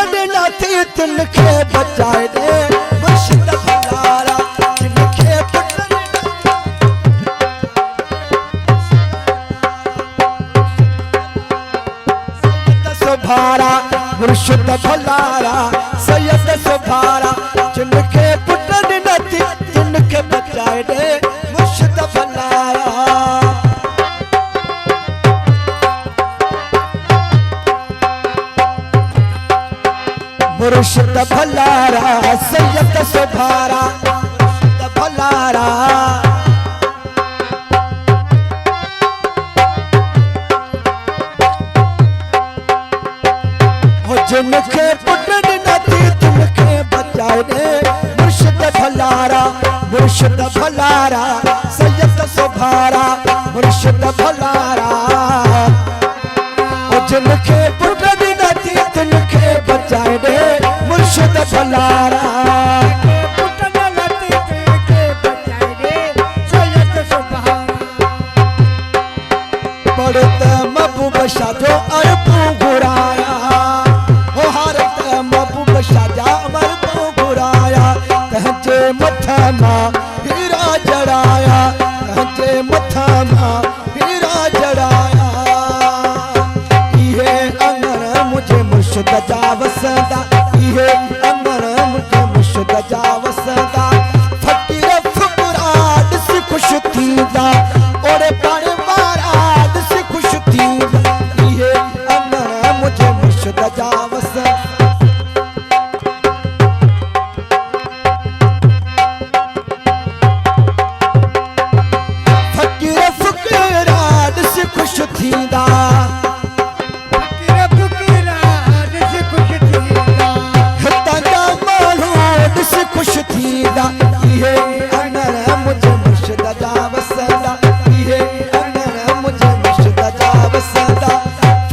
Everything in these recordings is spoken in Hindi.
पुटन न थी तिनखे बचाए दे मुर्शिद भलारा जिनखे पुटन सुभारा मुर्शिद भलारा सैयद सुभारा जिनखे पुटन न थी तिनखे बचाए दे मुर्शिद भलारा मुर्शिद भलारा सैयद सुभारा मुर्शिद भलारा जिनखे पुटन न थी तिनखे बचाए दे मुर्शिद भलारा मुर्शिद भलारा सैयद सुभारा मुर्शिद भलारा जिनखे पुटन न थी तिनखे बचाए दे मुर्शिद भलारा पुटन न थी तिनखे बचाए दे सैयद सुभारा पढ़त महबूब शाह जो अरबू घुराया हो हारत महबूब शाह जा अरबू घुराया तंहिंजे मथा मां हीरा जड़ाया तंहिंजे मथा मां हीरा जड़ाया इहे अंगण मुझे मुर्शिद जा वसंदा इहे अंगण मुझे मुर्शिद जा वसंदा फकीर फुकरा ॾिस ख़ुशि थींदा ओड़े पाणे वारा ॾिस ख़ुशि थींदा इहे अंगण मुझे मुर्शिद जा वसंदा फकीर फुकरा ॾिस ख़ुशि थींदा ख़ुशि थींदा इहे अंगण मुझे मुर्शिद जा वसंदा इहे अंगण मुझे मुर्शिद जा वसंदा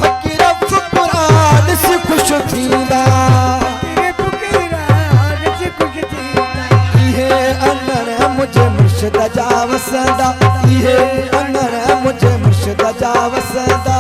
फकीर फुकरा ॾिस ख़ुशि थींदा इहे अंगण मुझे मुर्शिद जा वसंदा इहे अंगण मुझे मुर्शिद जा वसंदा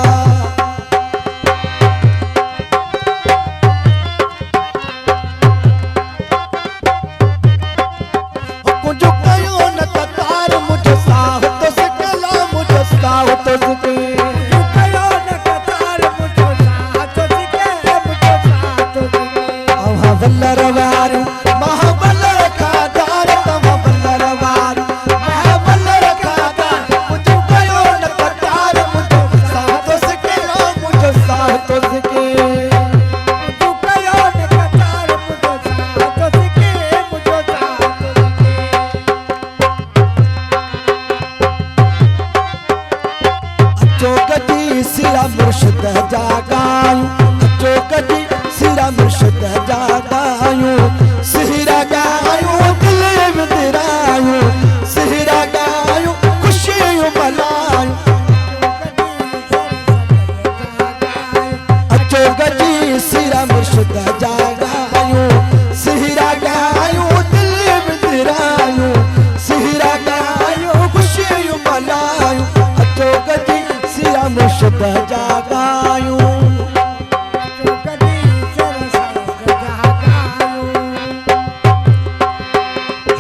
सिरा मुर्शिद जा गायूं अचो कदी सिरा मुर्शिद जा गायूं सिहरा गायूं दिल विदरायूं सिहरा गायूं ख़ुशियूं मल्हायूं अचो कदी सिरा मुर्शिद जा गायूं सिहरा गायूं दिल विदरायूं सिहरा गायूं ख़ुशियूं मल्हायूं अचो कदी सिरा मुर्शिद जा गायूं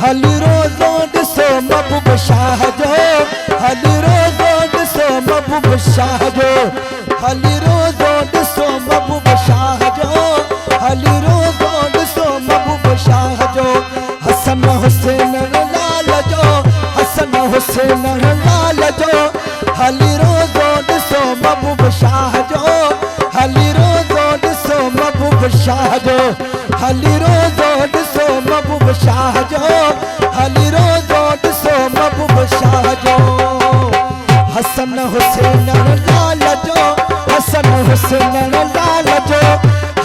हली रोज़ो ॾिसो महबूब शाह जो हली रोज़ो ॾिसो महबूब शाह जो हली रोज़ो ॾिसो महबूब शाह जो हली रोज़ो ॾिसो महबूब शाह जो हसन हुसैन लाल जो हसन हुसैन लाल जो हली रोज़ो ॾिसो महबूब शाह जो हली रोज़ो ॾिसो महबूब शाह जो हली रोज़ो ॾिसो महबूब शाह जो हली रोज़ो ॾिसो महबूब शाह जो हसन हुसैन लाल जो हसन हुसैन लाल जो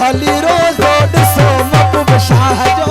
हली रोज़ो ॾिसो महबूब शाह जो